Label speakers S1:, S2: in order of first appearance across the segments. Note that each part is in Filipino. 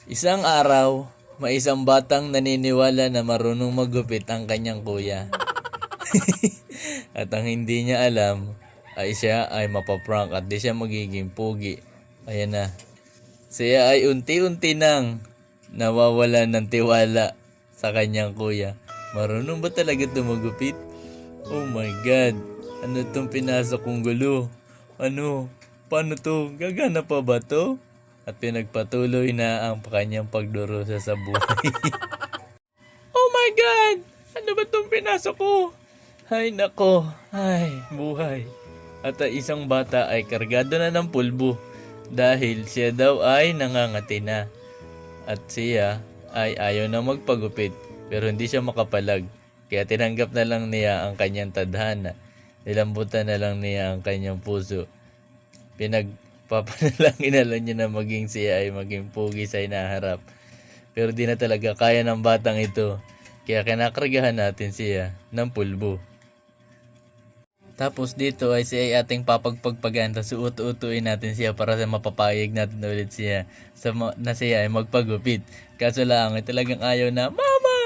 S1: Isang araw, may isang batang naniniwala na marunong maggupit ang kanyang kuya. At ang hindi niya alam ay siya ay mapaprank at di siya magiging pugi. Ayan na. Siya ay unti-unti nang nawawalan ng tiwala sa kanyang kuya. Marunong ba talaga tumagupit? Oh my God! Ano tong pinasok kong gulo? Ano? Paano to? Gagana pa ba to? At pinagpatuloy na ang kanyang pagdurusa sa buhay. Oh my God! Ano ba tong pinasok ko? Ay nako, ay buhay. At ang isang bata ay kargado na ng pulbo dahil siya daw ay nangangati na. At siya ay ayaw na magpagupit pero hindi siya makapalag. Kaya tinanggap na lang niya ang kanyang tadhana. Nilambutan na lang niya ang kanyang puso. Pinagpapanalangin na lang niya na maging siya ay maging pugi sa hinaharap. Pero di na talaga kaya ng batang ito. Kaya kinakargahan natin siya ng pulbo. Tapos dito ay siya ay ating papagpagpagan. Tapos uuto-utuin natin siya para sa mapapayag natin ulit siya na siya ay magpagupit. Kaso lang ay talagang ayaw na, Mama!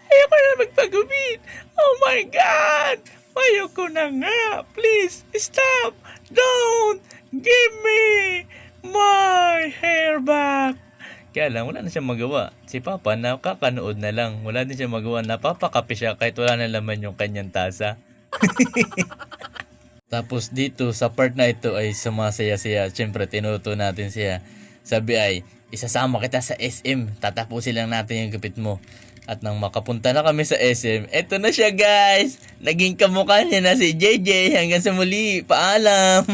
S1: Ayoko na magpagupit! Oh my God! Ayoko na nga! Please, stop! Don't! Give me my hair back! Kaya lang, wala na siyang magawa. Si Papa nakakanood na lang. Wala din siyang magawa. Napapakape siya kahit wala na laman yung kanyang tasa. Tapos dito sa part na ito ay sumasaya siya. Siyempre tinuto natin siya. Sabi ay, isasama kita sa SM. Tatapusin lang natin yung gupit mo. At nang makapunta na kami sa SM, eto na siya guys! Naging kamukha niya na si JJ. Hanggang sa muli, paalam!